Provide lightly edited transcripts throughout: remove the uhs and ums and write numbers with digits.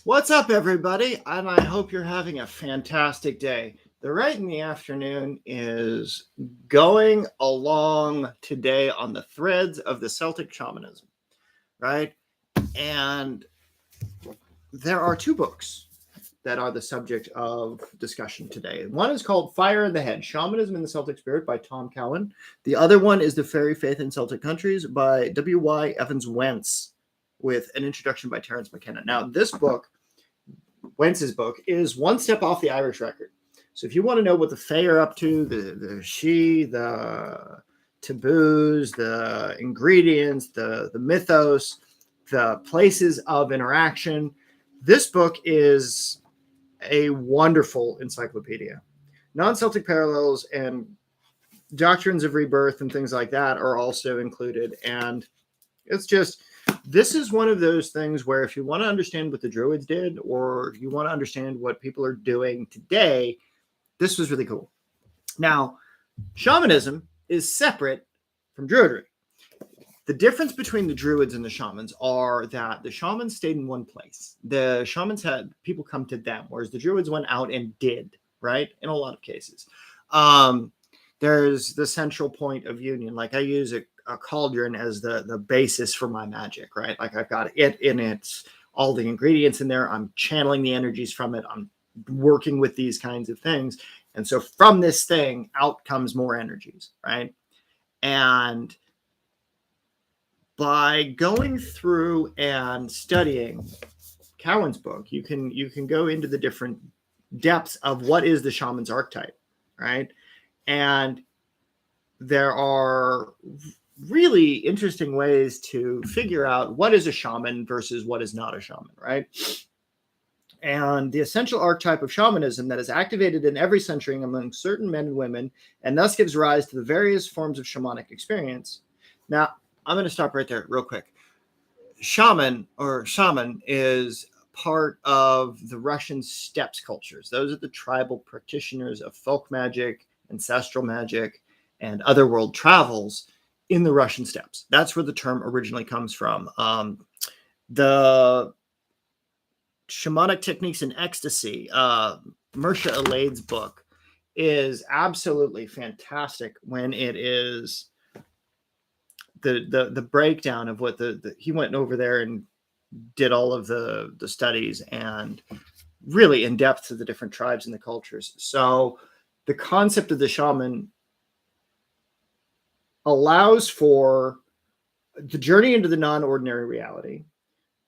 What's up, everybody? And I hope you're having a fantastic day. The Right in the Afternoon is going along today on the threads of the Celtic shamanism, right? And there are two books that are the subject of discussion today. One is called Fire in the Head, Shamanism in the Celtic Spirit by Tom Cowan. The other one is The Fairy Faith in Celtic Countries by W.Y. Evans Wentz, with an introduction by Terence McKenna. Now, this book, Wentz's book, is one step off the Irish record. So if you want to know what the Fae are up to, the taboos, the ingredients, the mythos, the places of interaction, this book is a wonderful encyclopedia. Non-Celtic parallels and doctrines of rebirth and things like that are also included. And it's just, this is one of those things where if you want to understand what the Druids did, or you want to understand what people are doing today, this was really cool. Now, shamanism is separate from Druidry. The difference between the Druids and the shamans are that the shamans stayed in one place. The shamans had people come to them, whereas the Druids went out and did, right? In a lot of cases. There's the central point of union. Like I use a cauldron as the basis for my magic, right? Like I've got it in its all the ingredients in there. I'm channeling the energies from it. I'm working with these kinds of things. And so from this thing out comes more energies, right? And by going through and studying Cowan's book, you can go into the different depths of what is the shaman's archetype, right? And there are really interesting ways to figure out what is a shaman versus what is not a shaman, right? And the essential archetype of shamanism that is activated in every century among certain men and women, and thus gives rise to the various forms of shamanic experience. Now, I'm going to stop right there real quick. Shaman is part of the Russian steppes cultures. Those are the tribal practitioners of folk magic, ancestral magic, and otherworld travels in the Russian steppes. That's where the term originally comes from. The Shamanic Techniques in Ecstasy, Mersha Elade's book, is absolutely fantastic when it is the breakdown of what he went over there and did all of the studies and really in depth to the different tribes and the cultures. So the concept of the shaman allows for the journey into the non-ordinary reality,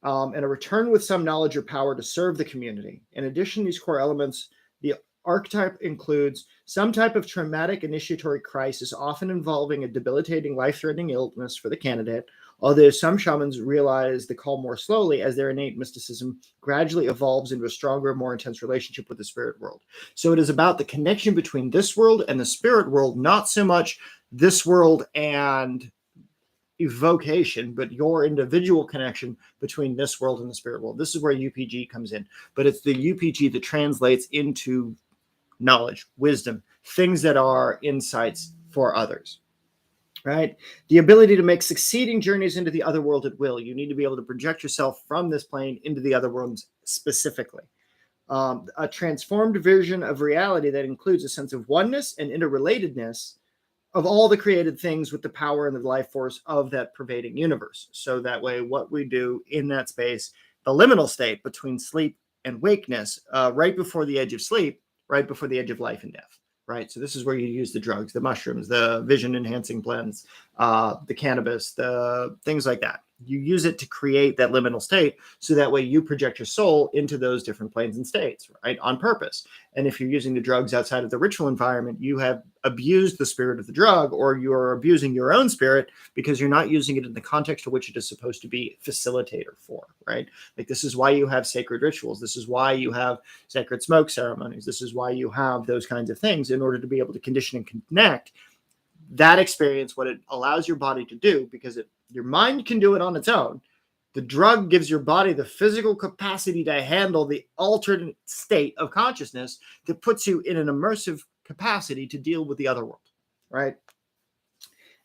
and a return with some knowledge or power to serve the community. In addition to these core elements, the archetype includes some type of traumatic initiatory crisis, often involving a debilitating, life-threatening illness for the candidate, although some shamans realize the call more slowly as their innate mysticism gradually evolves into a stronger, more intense relationship with the spirit world. So it is about the connection between this world and the spirit world, not so much this world and evocation, but your individual connection between this world and the spirit world. This is where UPG comes in, but it's the UPG that translates into knowledge, wisdom, things that are insights for others, right? The ability to make succeeding journeys into the other world at will. You need to be able to project yourself from this plane into the other worlds specifically. A transformed version of reality that includes a sense of oneness and interrelatedness of all the created things with the power and the life force of that pervading universe. So that way, what we do in that space, the liminal state between sleep and wakeness, right before the edge of sleep, right before the edge of life and death, right? So this is where you use the drugs, the mushrooms, the vision-enhancing blends, the cannabis, the things like that. You use it to create that liminal state, so that way you project your soul into those different planes and states, right, on purpose. And if you're using the drugs outside of the ritual environment, you have abused the spirit of the drug, or you are abusing your own spirit because you're not using it in the context to which it is supposed to be facilitator for, right? Like this is why you have sacred rituals. This is why you have sacred smoke ceremonies. This is why you have those kinds of things, in order to be able to condition and connect that experience, what it allows your body to do, because your mind can do it on its own. The drug gives your body the physical capacity to handle the alternate state of consciousness that puts you in an immersive capacity to deal with the other world, right?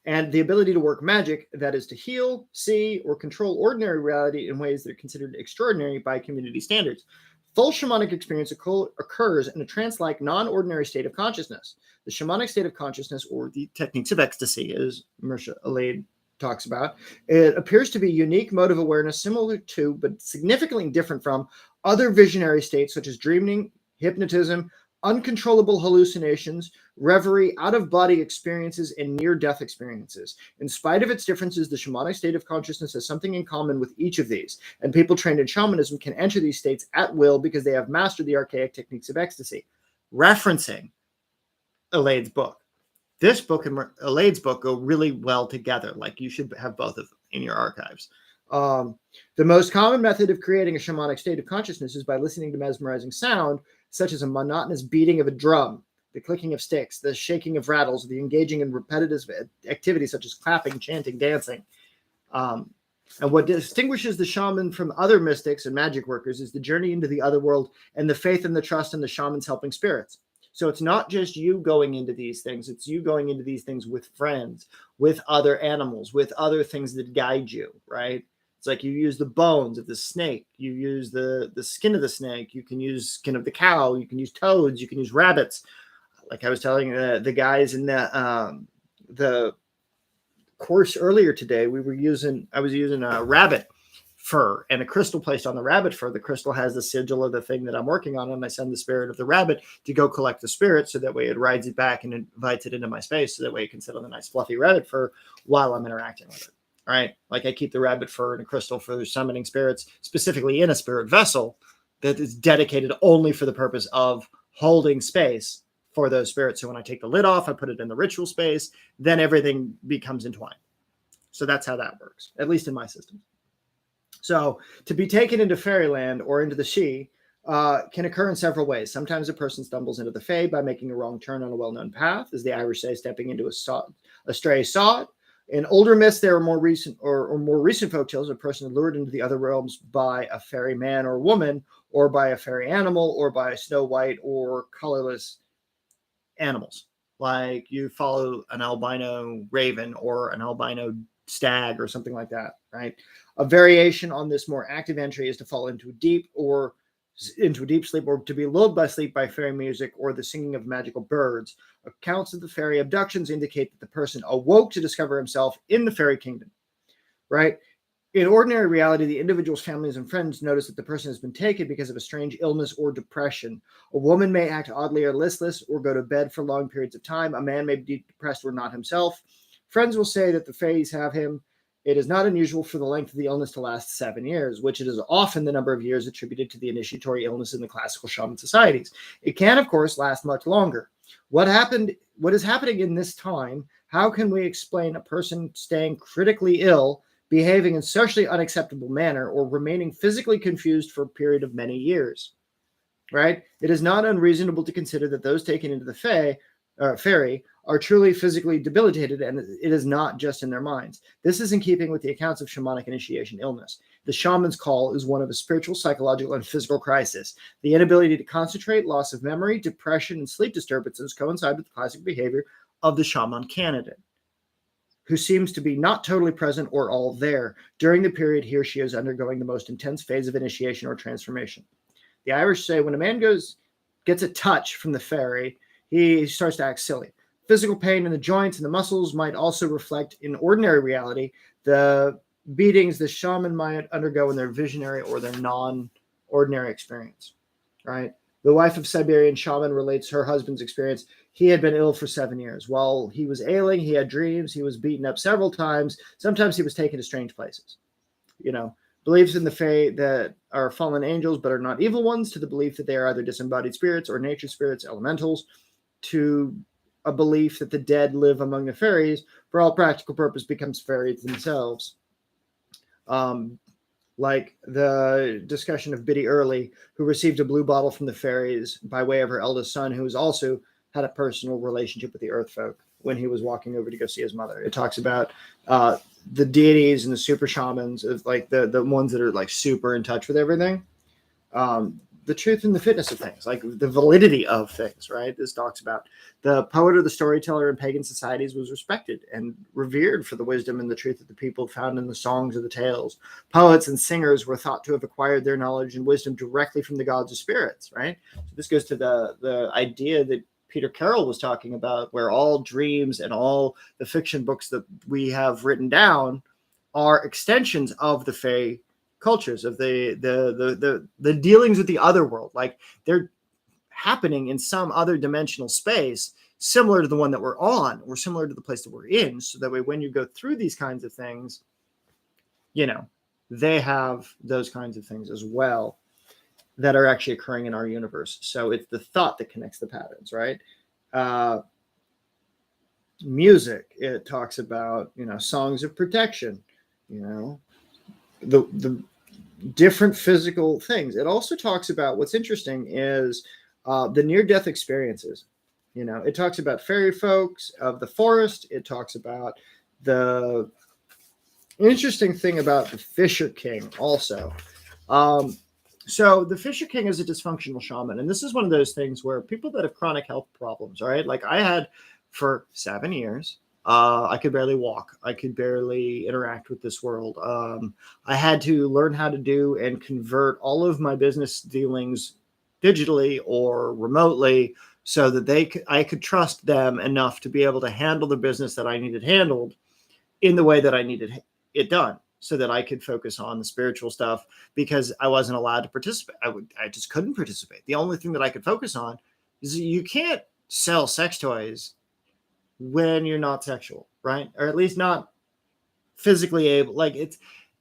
and the ability to work magic, that is to heal, see, or control ordinary reality in ways that are considered extraordinary by community standards. Full shamanic experience occurs in a trance-like, non-ordinary state of consciousness. The shamanic state of consciousness, or the techniques of ecstasy, as Marsha Alade talks about, it appears to be a unique mode of awareness similar to, but significantly different from, other visionary states such as dreaming, hypnotism, uncontrollable hallucinations, reverie, out-of-body experiences, and near-death experiences. In spite of its differences, the shamanic state of consciousness has something in common with each of these, and people trained in shamanism can enter these states at will because they have mastered the archaic techniques of ecstasy. Referencing Alade's book. This book and Alade's book go really well together. Like, you should have both of them in your archives. The most common method of creating a shamanic state of consciousness is by listening to mesmerizing sound, such as a monotonous beating of a drum, the clicking of sticks, the shaking of rattles, the engaging in repetitive activities such as clapping, chanting, dancing. And what distinguishes the shaman from other mystics and magic workers is the journey into the other world and the faith and the trust in the shaman's helping spirits. So it's not just you going into these things, it's you going into these things with friends, with other animals, with other things that guide you, right? It's like you use the bones of the snake, you use the skin of the snake, you can use skin of the cow, you can use toads, you can use rabbits. Like I was telling the guys in the course earlier today, I was using a rabbit fur and a crystal placed on the rabbit fur. The crystal has the sigil of the thing that I'm working on, and I send the spirit of the rabbit to go collect the spirit, so that way it rides it back and invites it into my space, so that way it can sit on the nice fluffy rabbit fur while I'm interacting with it. All right, like I keep the rabbit fur and a crystal for summoning spirits, specifically in a spirit vessel that is dedicated only for the purpose of holding space for those spirits. So when I take the lid off, I put it in the ritual space, then everything becomes entwined. So that's how that works, at least in my system. So to be taken into fairyland or into the Sidhe can occur in several ways. Sometimes a person stumbles into the Fae by making a wrong turn on a well-known path, as the Irish say, stepping into a stray sod. In older myths, there are more recent folktales, a person lured into the other realms by a fairy man or woman, or by a fairy animal, or by Snow White, or colorless animals. Like you follow an albino raven or an albino stag or something like that, right? A variation on this more active entry is to fall into a deep sleep, or to be lulled by sleep by fairy music or the singing of magical birds. Accounts of the fairy abductions indicate that the person awoke to discover himself in the fairy kingdom, right? In ordinary reality, the individual's families and friends notice that the person has been taken because of a strange illness or depression. A woman may act oddly or listless or go to bed for long periods of time. A man may be depressed or not himself. Friends will say that the fays have him. It is not unusual for the length of the illness to last 7 years, which it is often the number of years attributed to the initiatory illness in the classical shaman societies. It can, of course, last much longer. What is happening in this time? How can we explain a person staying critically ill, behaving in socially unacceptable manner, or remaining physically confused for a period of many years? Right? It is not unreasonable to consider that those taken into the fairy are truly physically debilitated, and it is not just in their minds. This is in keeping with the accounts of shamanic initiation illness. The shaman's call is one of a spiritual, psychological, and physical crisis. The inability to concentrate, loss of memory, depression, and sleep disturbances coincide with the classic behavior of the shaman candidate, who seems to be not totally present or all there during the period he or she is undergoing the most intense phase of initiation or transformation. The Irish say when a man gets a touch from the fairy, he starts to act silly. Physical pain in the joints and the muscles might also reflect, in ordinary reality, the beatings the shaman might undergo in their visionary or their non-ordinary experience, right? The wife of Siberian shaman relates her husband's experience. He had been ill for 7 years. While he was ailing, he had dreams. He was beaten up several times. Sometimes he was taken to strange places. Beliefs in the Fae that are fallen angels but are not evil ones, to the belief that they are either disembodied spirits or nature spirits, elementals, to a belief that the dead live among the fairies, for all practical purpose becomes fairies themselves. Like the discussion of Biddy Early, who received a blue bottle from the fairies by way of her eldest son, who has also had a personal relationship with the earth folk when he was walking over to go see his mother. It talks about the deities and the super shamans, of like the ones that are like super in touch with everything. The the truth and the fitness of things, like the validity of things, right? This talks about the poet or the storyteller in pagan societies was respected and revered for the wisdom and the truth of the people found in the songs or the tales. Poets and singers were thought to have acquired their knowledge and wisdom directly from the gods or spirits, right? So this goes to the idea that Peter Carroll was talking about, where all dreams and all the fiction books that we have written down are extensions of the Fae cultures, of the dealings with the other world. Like they're happening in some other dimensional space similar to the one that we're on, or similar to the place that we're in. So that way, when you go through these kinds of things, you know, they have those kinds of things as well that are actually occurring in our universe. So it's the thought that connects the patterns, right? Music, it talks about, you know, songs of protection, you know, the different physical things. It also talks about, what's interesting is the near-death experiences. You know, it talks about fairy folks of the forest. It talks about the interesting thing about the Fisher King also. So the Fisher King is a dysfunctional shaman. And this is one of those things where people that have chronic health problems, right? Like I had for 7 years, I could barely walk. I could barely interact with this world. I had to learn how to do and convert all of my business dealings digitally or remotely so that I could trust them enough to be able to handle the business that I needed handled in the way that I needed it done, so that I could focus on the spiritual stuff, because I wasn't allowed to participate. I just couldn't participate. The only thing that I could focus on is you can't sell sex toys when you're not sexual, right? Or at least not physically able. Like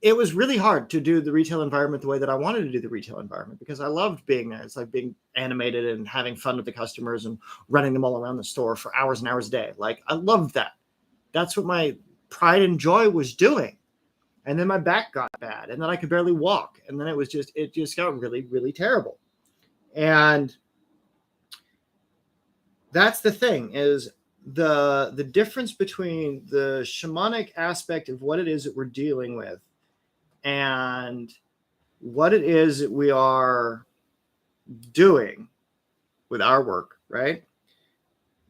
it was really hard to do the retail environment the way that I wanted to do the retail environment, because I loved being there. It's like being animated and having fun with the customers and running them all around the store for hours and hours a day. Like I loved that. That's what my pride and joy was doing. And then my back got bad, and then I could barely walk. And then it just got really, really terrible. And that's the thing, is the difference between the shamanic aspect of what it is that we're dealing with and what it is that we are doing with our work, right?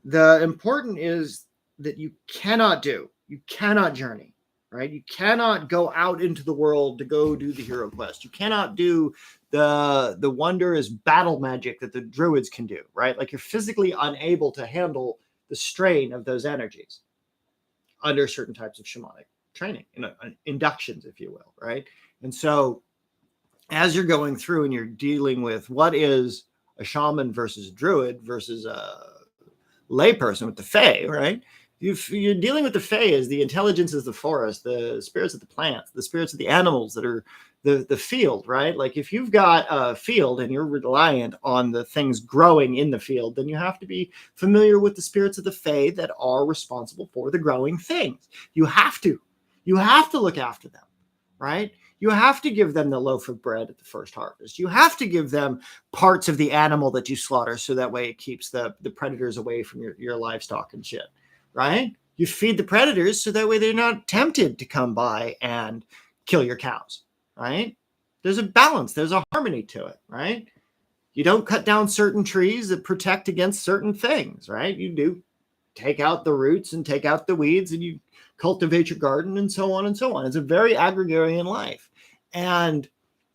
The important is that you cannot journey, right? You cannot go out into the world to go do the hero quest. You cannot do the wondrous battle magic that the druids can do, right? Like you're physically unable to handle the strain of those energies under certain types of shamanic training, inductions, if you will, right? And so as you're going through and you're dealing with what is a shaman versus a druid versus a layperson with the Fae, right? You're dealing with the Fae as the intelligence of the forest, the spirits of the plants, the spirits of the animals that are the field, right? Like if you've got a field and you're reliant on the things growing in the field, then you have to be familiar with the spirits of the Fae that are responsible for the growing things. You have to look after them, right? You have to give them the loaf of bread at the first harvest. You have to give them parts of the animal that you slaughter, so that way it keeps the predators away from your livestock and shit, right? You feed the predators so that way they're not tempted to come by and kill your cows, right? There's a balance. There's a harmony to it, right? You don't cut down certain trees that protect against certain things, right? You do take out the roots and take out the weeds, and you cultivate your garden and so on and so on. It's a very agrarian life. And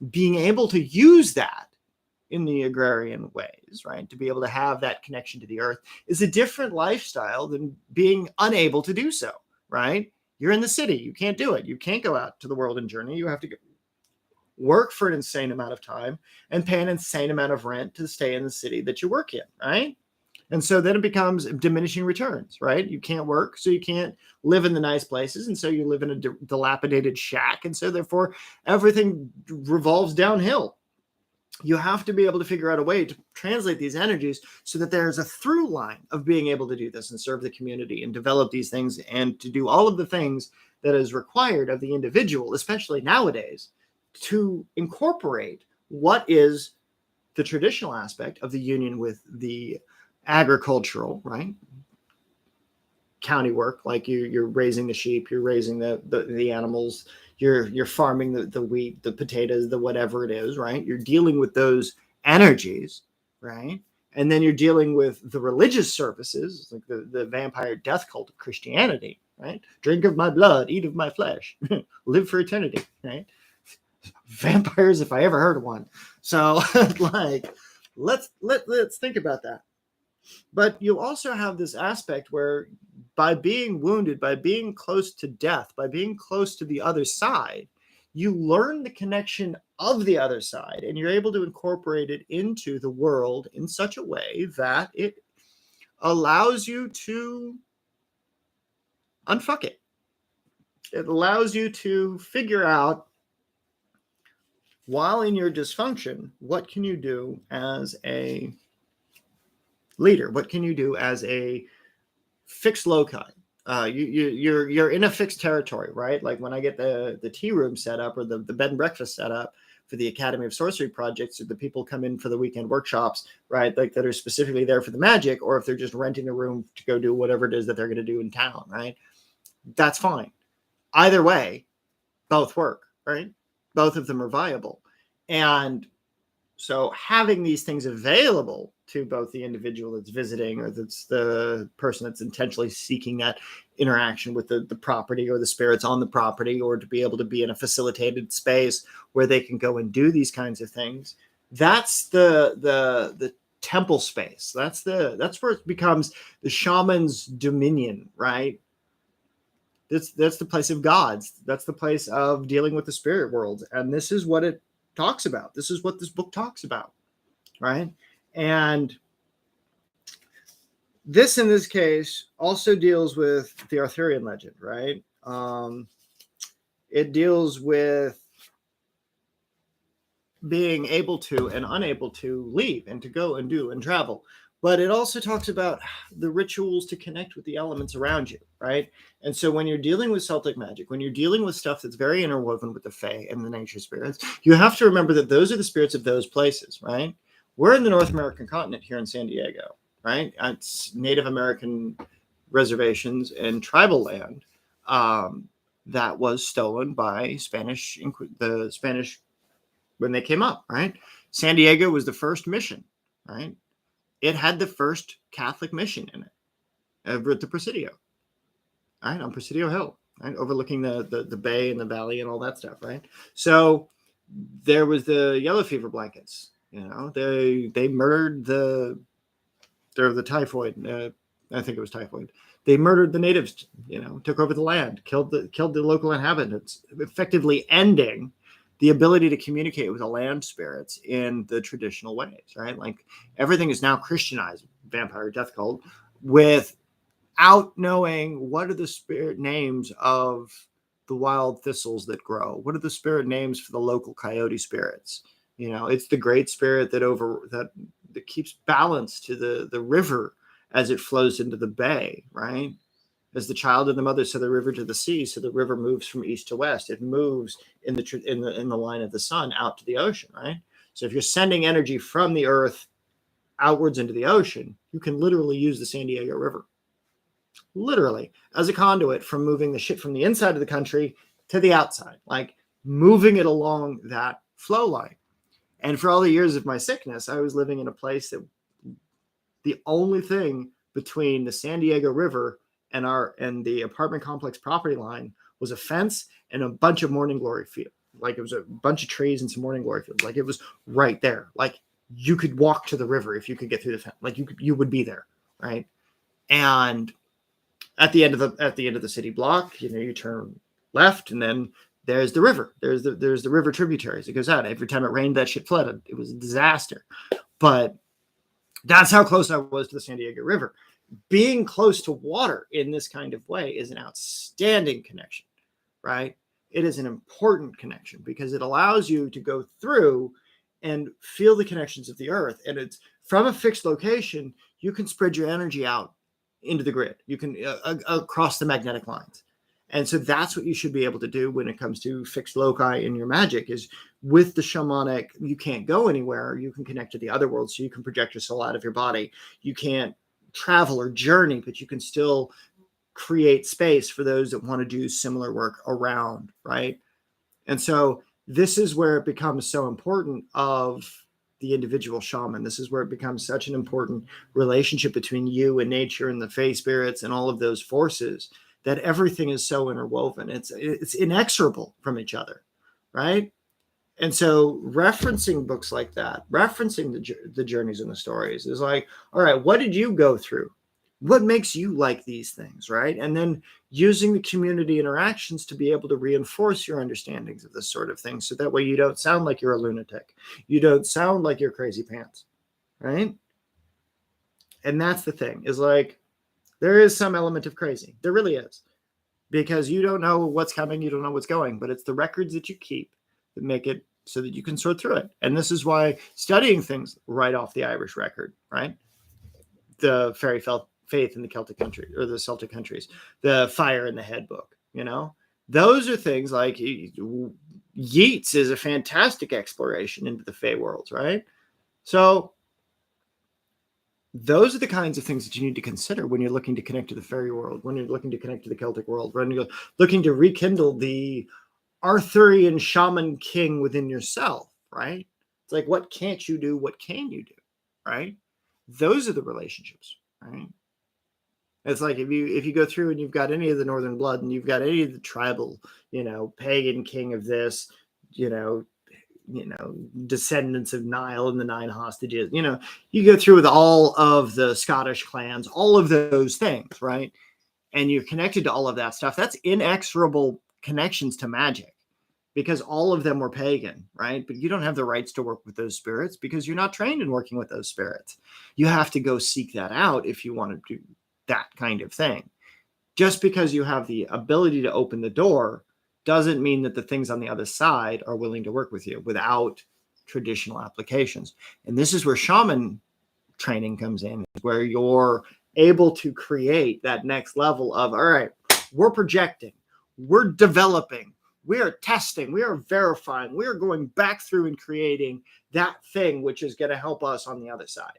being able to use that in the agrarian ways, right, to be able to have that connection to the earth is a different lifestyle than being unable to do so, right? You're in the city. You can't do it. You can't go out to the world and journey. You have to work for an insane amount of time and pay an insane amount of rent to stay in the city that you work in, right? And so then it becomes diminishing returns, right? You can't work, so you can't live in the nice places. And so you live in a dilapidated shack. And so therefore, everything revolves downhill. You have to be able to figure out a way to translate these energies so that there's a through line of being able to do this and serve the community and develop these things and to do all of the things that is required of the individual, especially nowadays, to incorporate what is the traditional aspect of the union with the agricultural, right? County work, like you're raising the sheep, you're raising the animals, you're farming the wheat, the potatoes, the whatever it is, right? You're dealing with those energies, right? And then you're dealing with the religious services, like the vampire death cult of Christianity, right? Drink of my blood, eat of my flesh, live for eternity, right? Vampires, if I ever heard of one. So, like, let's think about that. But you also have this aspect where, by being wounded, by being close to death, by being close to the other side, you learn the connection of the other side, and you're able to incorporate it into the world in such a way that it allows you to unfuck it. It allows you to figure out, while in your dysfunction, what can you do as a leader? What can you do as a fixed loci? You're in a fixed territory, right? Like when I get the tea room set up, or the bed and breakfast set up for the Academy of Sorcery projects, or the people come in for the weekend workshops, right? Like that are specifically there for the magic, or if they're just renting a room to go do whatever it is that they're going to do in town, right? That's fine. Either way, both work, right? Both of them are viable. And so having these things available to both the individual that's visiting, or that's the person that's intentionally seeking that interaction with the property or the spirits on the property, or to be able to be in a facilitated space where they can go and do these kinds of things, that's the temple space. That's where it becomes the shaman's dominion, right? That's the place of gods. That's the place of dealing with the spirit world. And this is what it talks about. This is what this book talks about, right? And this, in this case, also deals with the Arthurian legend, right? It deals with being able to and unable to leave and to go and do and travel. But it also talks about the rituals to connect with the elements around you, right? And so when you're dealing with Celtic magic, when you're dealing with stuff that's very interwoven with the Fae and the nature spirits, you have to remember that those are the spirits of those places, right? We're in the North American continent here in San Diego, right? It's Native American reservations and tribal land that was stolen by the Spanish when they came up, right? San Diego was the first mission, right? It had the first Catholic mission in it, over at the Presidio, right, on Presidio Hill, right, overlooking the bay and the valley and all that stuff, right? So there was the yellow fever blankets. They murdered the typhoid. I think it was typhoid. They murdered the natives. Took over the land, killed the local inhabitants, effectively ending the ability to communicate with the land spirits in the traditional ways, right? Like everything is now Christianized, vampire death cult, without knowing what are the spirit names of the wild thistles that grow. What are the spirit names for the local coyote spirits? It's the great spirit that keeps balance to the river as it flows into the bay, right? As the child and the mother, so the river to the sea, so the river moves from east to west. It moves in the line of the sun out to the ocean, right? So if you're sending energy from the earth outwards into the ocean, you can literally use the San Diego River, literally, as a conduit from moving the shit from the inside of the country to the outside, like moving it along that flow line. And for all the years of my sickness, I was living in a place that the only thing between the San Diego River and the apartment complex property line was a fence and a bunch of morning glory field. Like it was a bunch of trees and some morning glory fields. Like it was right there. Like you could walk to the river if you could get through the fence. Like you would be there, right? And at the end of the city block, you turn left, and then there's the river. There's the river tributaries. It goes out. Every time it rained, that shit flooded. It was a disaster. But that's how close I was to the San Diego River. Being close to water in this kind of way is an outstanding connection, right? It is an important connection because it allows you to go through and feel the connections of the earth. And it's from a fixed location, you can spread your energy out into the grid. You can across the magnetic lines. And so that's what you should be able to do when it comes to fixed loci in your magic. Is with the shamanic, you can't go anywhere. You can connect to the other world, so you can project your soul out of your body. You can't travel or journey, but you can still create space for those that want to do similar work around, right? And so this is where it becomes so important of the individual shaman. This is where it becomes such an important relationship between you and nature and the fae spirits and all of those forces, that everything is so interwoven. It's inexorable from each other, right? And so referencing books like that, referencing the journeys and the stories is like, all right, what did you go through? What makes you like these things, right? And then using the community interactions to be able to reinforce your understandings of this sort of thing. So that way you don't sound like you're a lunatic. You don't sound like you're crazy pants, right? And that's the thing, is like, there is some element of crazy. There really is. Because you don't know what's coming, you don't know what's going, but it's the records that you keep that make it so that you can sort through it. And this is why studying things right off the Irish record, right? The fairy faith in the Celtic country, or the Celtic countries, the fire in the head book, those are things like Yeats is a fantastic exploration into the fae worlds, right? So those are the kinds of things that you need to consider when you're looking to connect to the fairy world, when you're looking to connect to the Celtic world, when you're looking to rekindle the Arthurian shaman king within yourself, right? It's like, what can't you do? What can you do, right? Those are the relationships, right? It's like if you go through and you've got any of the northern blood and you've got any of the tribal, pagan king of this, descendants of Nile and the 9 hostages, you go through with all of the Scottish clans, all of those things, right? And you're connected to all of that stuff. That's inexorable connections to magic, because all of them were pagan, right? But you don't have the rights to work with those spirits because you're not trained in working with those spirits. You have to go seek that out if you want to do that kind of thing. Just because you have the ability to open the door doesn't mean that the things on the other side are willing to work with you without traditional applications. And this is where shaman training comes in, where you're able to create that next level of, all right, we're projecting, we're developing, we are testing, we are verifying, we are going back through and creating that thing which is going to help us on the other side.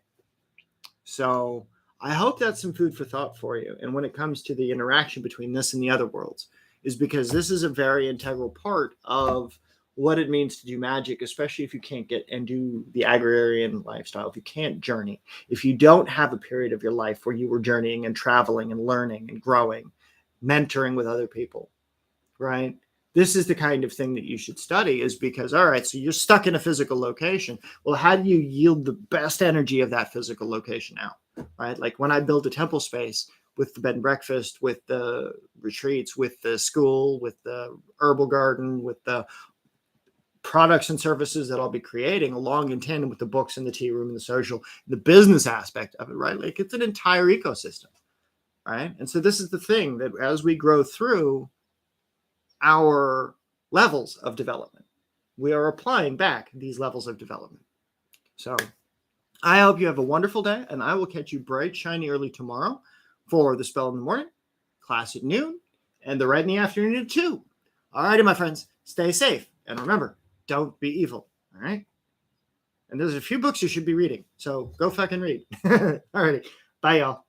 So I hope that's some food for thought for you. And when it comes to the interaction between this and the other worlds, is because this is a very integral part of what it means to do magic, especially if you can't get and do the agrarian lifestyle, if you can't journey, if you don't have a period of your life where you were journeying and traveling and learning and growing, mentoring with other people, right? This is the kind of thing that you should study, is because, all right, so you're stuck in a physical location. Well, how do you yield the best energy of that physical location out, right? Like when I build a temple space with the bed and breakfast, with the retreats, with the school, with the herbal garden, with the products and services that I'll be creating along in tandem with the books and the tea room and the social, the business aspect of it, right? Like it's an entire ecosystem, right? And so this is the thing, that as we grow through our levels of development, we are applying back these levels of development. So I hope you have a wonderful day, and I will catch you bright, shiny early tomorrow for the spell in the morning, class at noon, and the Rite in the afternoon at 2. All righty, my friends, stay safe. And remember, don't be evil. All right. And there's a few books you should be reading. So go fucking read. All righty. Bye, y'all.